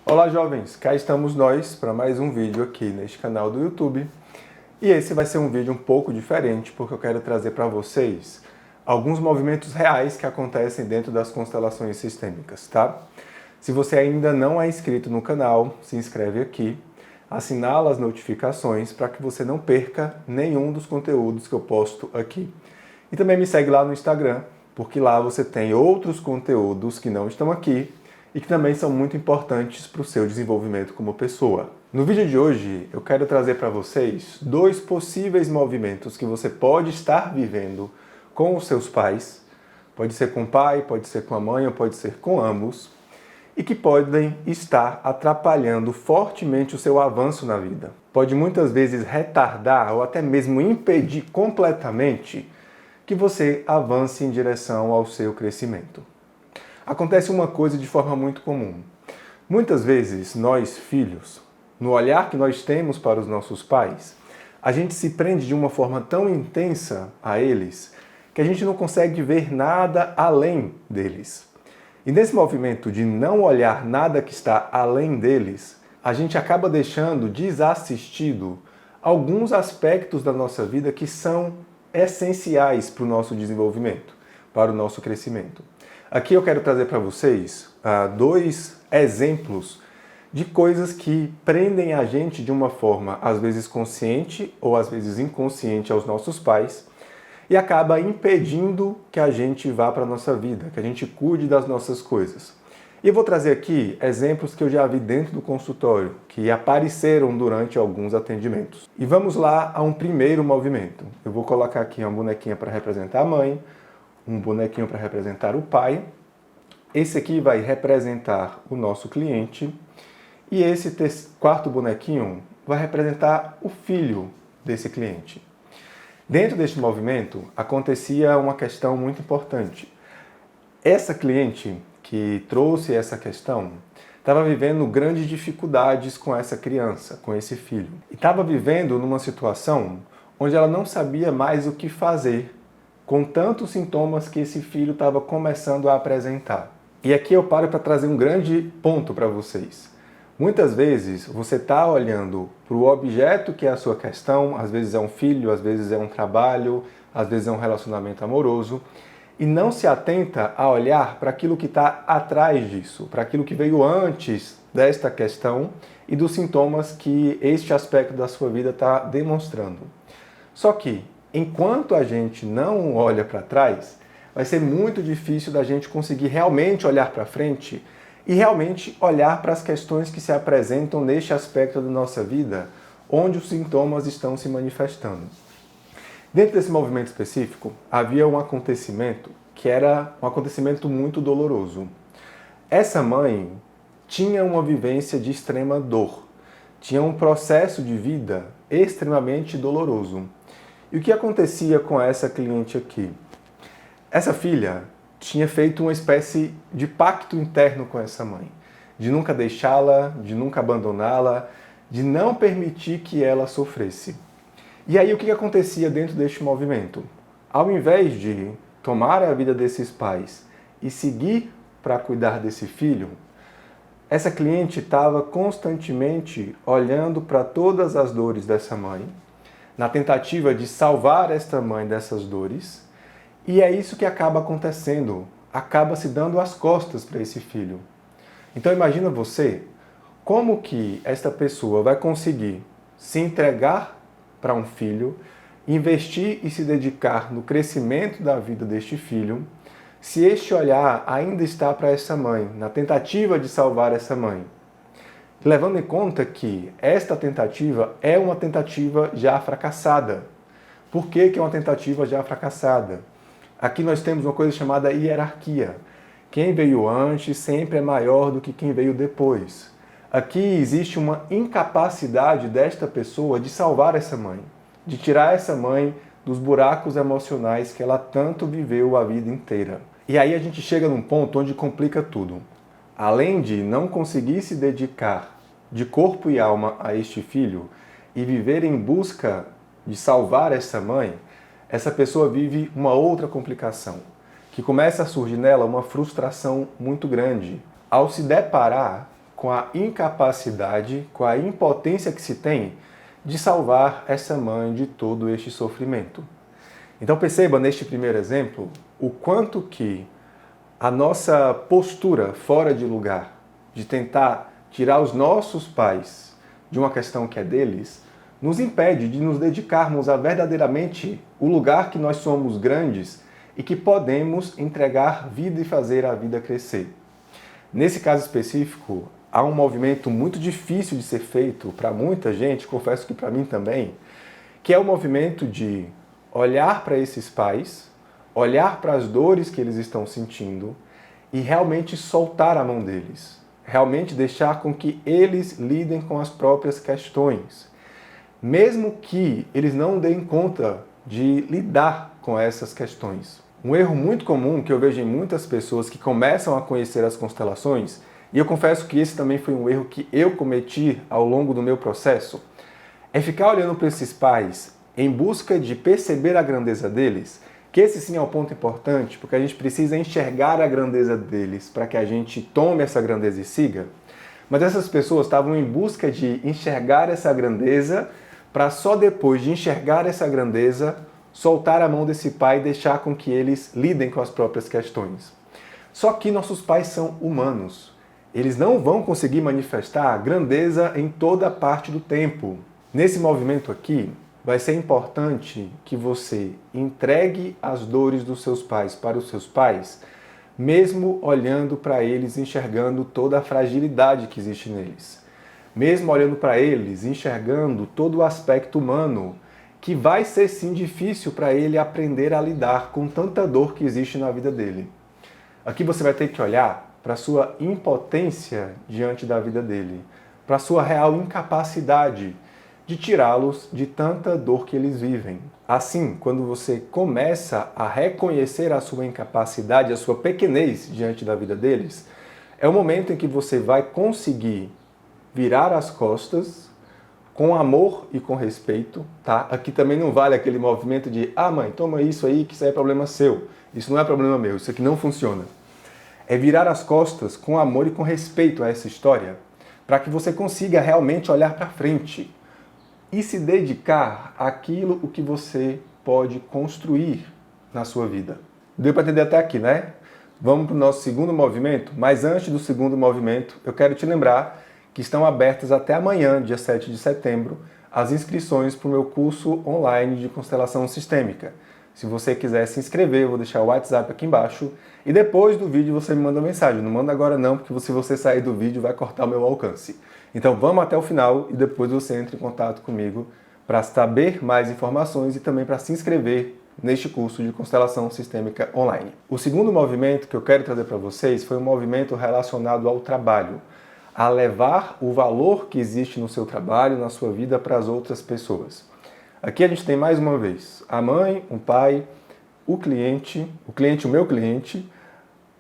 Olá jovens, cá estamos nós para mais um vídeo aqui neste canal do YouTube. E esse vai ser um vídeo um pouco diferente porque eu quero trazer para vocês alguns movimentos reais que acontecem dentro das constelações sistêmicas, tá? Se você ainda não é inscrito no canal, se inscreve aqui, assinala as notificações para que você não perca nenhum dos conteúdos que eu posto aqui. E também me segue lá no Instagram, porque lá você tem outros conteúdos que não estão aqui e que também são muito importantes para o seu desenvolvimento como pessoa. No vídeo de hoje, eu quero trazer para vocês dois possíveis movimentos que você pode estar vivendo com os seus pais. Pode ser com o pai, pode ser com a mãe ou pode ser com ambos. E que podem estar atrapalhando fortemente o seu avanço na vida. Pode muitas vezes retardar ou até mesmo impedir completamente que você avance em direção ao seu crescimento. Acontece uma coisa de forma muito comum. Muitas vezes, nós, filhos, no olhar que nós temos para os nossos pais, a gente se prende de uma forma tão intensa a eles que a gente não consegue ver nada além deles. E nesse movimento de não olhar nada que está além deles, a gente acaba deixando desassistido alguns aspectos da nossa vida que são essenciais para o nosso desenvolvimento, para o nosso crescimento. Aqui eu quero trazer para vocês dois exemplos de coisas que prendem a gente de uma forma às vezes consciente ou às vezes inconsciente aos nossos pais e acaba impedindo que a gente vá para a nossa vida, que a gente cuide das nossas coisas. E eu vou trazer aqui exemplos que eu já vi dentro do consultório, que apareceram durante alguns atendimentos. E vamos lá a um primeiro movimento. Eu vou colocar aqui uma bonequinha para representar a mãe, um bonequinho para representar o pai. Esse aqui vai representar o nosso cliente. E esse quarto bonequinho vai representar o filho desse cliente. Dentro deste movimento, acontecia uma questão muito importante. Essa cliente que trouxe essa questão estava vivendo grandes dificuldades com essa criança, com esse filho. E estava vivendo numa situação onde ela não sabia mais o que fazer com tantos sintomas que esse filho estava começando a apresentar. E aqui eu paro para trazer um grande ponto para vocês. Muitas vezes você está olhando para o objeto que é a sua questão, às vezes é um filho, às vezes é um trabalho, às vezes é um relacionamento amoroso, e não se atenta a olhar para aquilo que está atrás disso, para aquilo que veio antes desta questão e dos sintomas que este aspecto da sua vida está demonstrando. Só que, enquanto a gente não olha para trás, vai ser muito difícil da gente conseguir realmente olhar para frente e realmente olhar para as questões que se apresentam neste aspecto da nossa vida, onde os sintomas estão se manifestando. Dentro desse movimento específico, havia um acontecimento que era um acontecimento muito doloroso. Essa mãe tinha uma vivência de extrema dor, tinha um processo de vida extremamente doloroso. E o que acontecia com essa cliente aqui? Essa filha tinha feito uma espécie de pacto interno com essa mãe, de nunca deixá-la, de nunca abandoná-la, de não permitir que ela sofresse. E aí o que acontecia dentro deste movimento? Ao invés de tomar a vida desses pais e seguir para cuidar desse filho, essa cliente estava constantemente olhando para todas as dores dessa mãe, na tentativa de salvar esta mãe dessas dores, e é isso que acaba acontecendo, acaba se dando as costas para esse filho. Então imagina você, como que esta pessoa vai conseguir se entregar para um filho, investir e se dedicar no crescimento da vida deste filho, se este olhar ainda está para essa mãe, na tentativa de salvar essa mãe. Levando em conta que esta tentativa é uma tentativa já fracassada. Por que é uma tentativa já fracassada? Aqui nós temos uma coisa chamada hierarquia. Quem veio antes sempre é maior do que quem veio depois. Aqui existe uma incapacidade desta pessoa de salvar essa mãe, de tirar essa mãe dos buracos emocionais que ela tanto viveu a vida inteira. E aí a gente chega num ponto onde complica tudo. Além de não conseguir se dedicar de corpo e alma a este filho e viver em busca de salvar essa mãe, essa pessoa vive uma outra complicação, que começa a surgir nela uma frustração muito grande ao se deparar com a incapacidade, com a impotência que se tem de salvar essa mãe de todo este sofrimento. Então perceba neste primeiro exemplo o quanto que a nossa postura fora de lugar, de tentar tirar os nossos pais de uma questão que é deles, nos impede de nos dedicarmos a verdadeiramente o lugar que nós somos grandes e que podemos entregar vida e fazer a vida crescer. Nesse caso específico, há um movimento muito difícil de ser feito para muita gente, confesso que para mim também, que é o movimento de olhar para esses pais, olhar para as dores que eles estão sentindo e realmente soltar a mão deles. Realmente deixar com que eles lidem com as próprias questões. Mesmo que eles não deem conta de lidar com essas questões. Um erro muito comum que eu vejo em muitas pessoas que começam a conhecer as constelações, e eu confesso que esse também foi um erro que eu cometi ao longo do meu processo, é ficar olhando para esses pais em busca de perceber a grandeza deles, que esse sim é um ponto importante, porque a gente precisa enxergar a grandeza deles para que a gente tome essa grandeza e siga. Mas essas pessoas estavam em busca de enxergar essa grandeza para só depois de enxergar essa grandeza, soltar a mão desse pai e deixar com que eles lidem com as próprias questões. Só que nossos pais são humanos. Eles não vão conseguir manifestar a grandeza em toda parte do tempo. Nesse movimento aqui, vai ser importante que você entregue as dores dos seus pais para os seus pais, mesmo olhando para eles, enxergando toda a fragilidade que existe neles. Mesmo olhando para eles, enxergando todo o aspecto humano, que vai ser sim difícil para ele aprender a lidar com tanta dor que existe na vida dele. Aqui você vai ter que olhar para a sua impotência diante da vida dele, para a sua real incapacidade de tirá-los de tanta dor que eles vivem. Assim, quando você começa a reconhecer a sua incapacidade, a sua pequenez diante da vida deles, é o momento em que você vai conseguir virar as costas com amor e com respeito, tá? Aqui também não vale aquele movimento de mãe, toma isso aí que isso aí é problema seu. Isso não é problema meu, isso aqui não funciona. É virar as costas com amor e com respeito a essa história, para que você consiga realmente olhar para frente e se dedicar àquilo o que você pode construir na sua vida. Deu para entender até aqui, né? Vamos para o nosso segundo movimento, mas antes do segundo movimento, eu quero te lembrar que estão abertas até amanhã, dia 7 de setembro, as inscrições para o meu curso online de constelação sistêmica. Se você quiser se inscrever, eu vou deixar o WhatsApp aqui embaixo e depois do vídeo você me manda uma mensagem. Não manda agora não, porque se você sair do vídeo vai cortar o meu alcance. Então vamos até o final e depois você entra em contato comigo para saber mais informações e também para se inscrever neste curso de constelação sistêmica online. O segundo movimento que eu quero trazer para vocês foi um movimento relacionado ao trabalho, a levar o valor que existe no seu trabalho, na sua vida, para as outras pessoas. Aqui a gente tem mais uma vez a mãe, o pai, o meu cliente,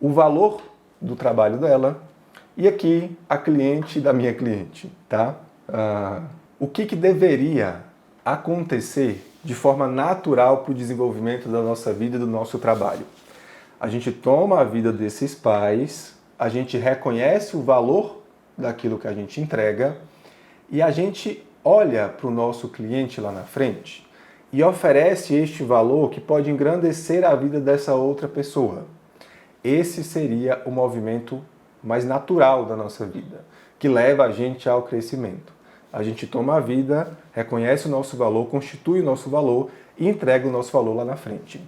o valor do trabalho dela e aqui a cliente da minha cliente, tá? O que deveria acontecer de forma natural para o desenvolvimento da nossa vida e do nosso trabalho? A gente toma a vida desses pais, a gente reconhece o valor daquilo que a gente entrega e a gente olha para o nosso cliente lá na frente e oferece este valor que pode engrandecer a vida dessa outra pessoa. Esse seria o movimento mais natural da nossa vida, que leva a gente ao crescimento. A gente toma a vida, reconhece o nosso valor, constitui o nosso valor e entrega o nosso valor lá na frente.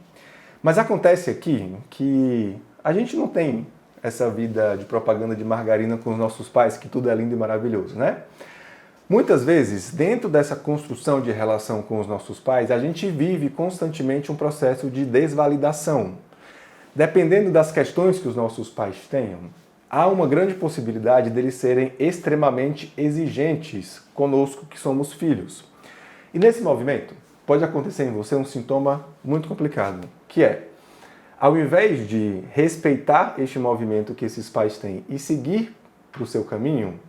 Mas acontece aqui que a gente não tem essa vida de propaganda de margarina com os nossos pais, que tudo é lindo e maravilhoso, né? Muitas vezes, dentro dessa construção de relação com os nossos pais, a gente vive constantemente um processo de desvalidação. Dependendo das questões que os nossos pais tenham, há uma grande possibilidade deles serem extremamente exigentes conosco que somos filhos. E nesse movimento, pode acontecer em você um sintoma muito complicado, que é, ao invés de respeitar este movimento que esses pais têm e seguir para o seu caminho,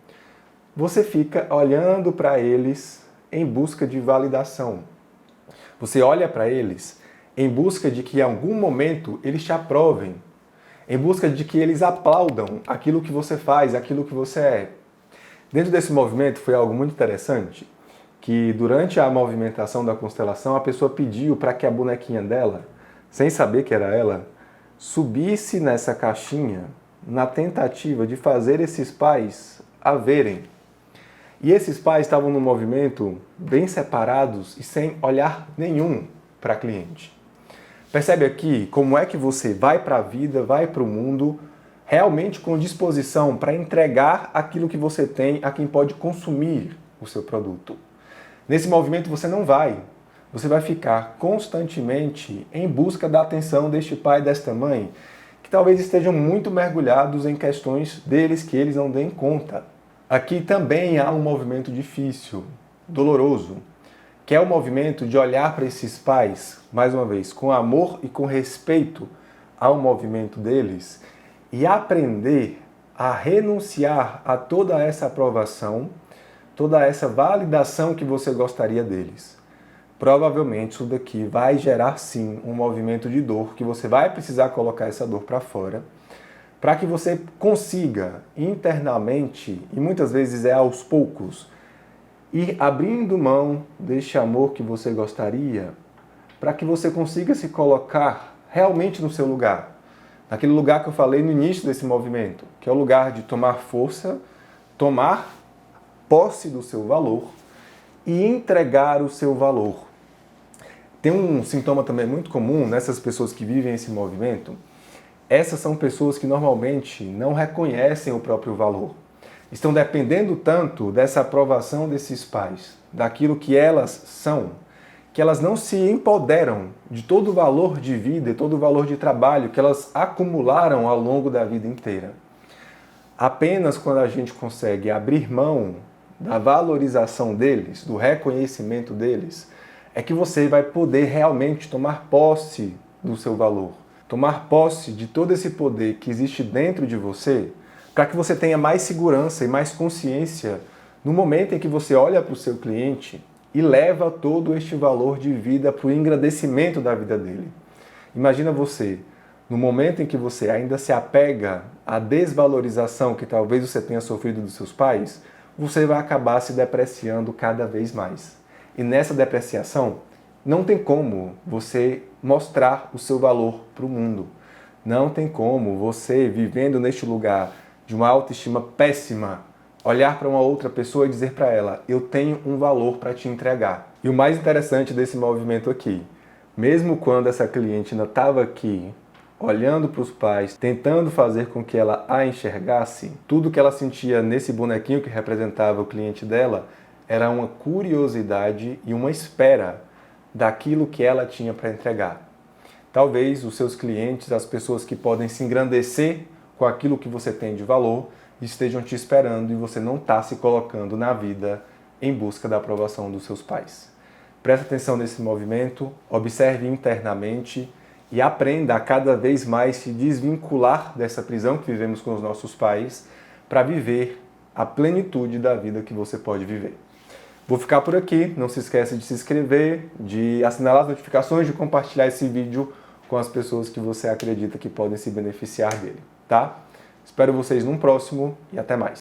você fica olhando para eles em busca de validação. Você olha para eles em busca de que em algum momento eles te aprovem, em busca de que eles aplaudam aquilo que você faz, aquilo que você é. Dentro desse movimento foi algo muito interessante, que durante a movimentação da constelação a pessoa pediu para que a bonequinha dela, sem saber que era ela, subisse nessa caixinha na tentativa de fazer esses pais a verem. E esses pais estavam no movimento bem separados e sem olhar nenhum para a cliente. Percebe aqui como é que você vai para a vida, vai para o mundo, realmente com disposição para entregar aquilo que você tem a quem pode consumir o seu produto. Nesse movimento você não vai. Você vai ficar constantemente em busca da atenção deste pai e desta mãe, que talvez estejam muito mergulhados em questões deles que eles não deem conta. Aqui também há um movimento difícil, doloroso, que é o movimento de olhar para esses pais, mais uma vez, com amor e com respeito ao movimento deles e aprender a renunciar a toda essa aprovação, toda essa validação que você gostaria deles. Provavelmente isso daqui vai gerar sim um movimento de dor, que você vai precisar colocar essa dor para fora, para que você consiga internamente, e muitas vezes é aos poucos, ir abrindo mão deste amor que você gostaria, para que você consiga se colocar realmente no seu lugar. Naquele lugar que eu falei no início desse movimento, que é o lugar de tomar força, tomar posse do seu valor e entregar o seu valor. Tem um sintoma também muito comum nessas pessoas que vivem esse movimento. Essas são pessoas que normalmente não reconhecem o próprio valor. Estão dependendo tanto dessa aprovação desses pais, daquilo que elas são, que elas não se empoderam de todo o valor de vida e todo o valor de trabalho que elas acumularam ao longo da vida inteira. Apenas quando a gente consegue abrir mão da valorização deles, do reconhecimento deles, é que você vai poder realmente tomar posse do seu valor, tomar posse de todo esse poder que existe dentro de você, para que você tenha mais segurança e mais consciência no momento em que você olha para o seu cliente e leva todo este valor de vida para o engrandecimento da vida dele. Imagina você, no momento em que você ainda se apega à desvalorização que talvez você tenha sofrido dos seus pais, você vai acabar se depreciando cada vez mais. E nessa depreciação, não tem como você mostrar o seu valor para o mundo. Não tem como você, vivendo neste lugar de uma autoestima péssima, olhar para uma outra pessoa e dizer para ela, eu tenho um valor para te entregar. E o mais interessante desse movimento aqui, mesmo quando essa cliente ainda estava aqui, olhando para os pais, tentando fazer com que ela a enxergasse, tudo que ela sentia nesse bonequinho que representava o cliente dela era uma curiosidade e uma espera daquilo que ela tinha para entregar. Talvez os seus clientes, as pessoas que podem se engrandecer com aquilo que você tem de valor, estejam te esperando e você não está se colocando na vida em busca da aprovação dos seus pais. Preste atenção nesse movimento, observe internamente e aprenda a cada vez mais se desvincular dessa prisão que vivemos com os nossos pais para viver a plenitude da vida que você pode viver. Vou ficar por aqui, não se esqueça de se inscrever, de assinalar as notificações, de compartilhar esse vídeo com as pessoas que você acredita que podem se beneficiar dele, tá? Espero vocês num próximo e até mais.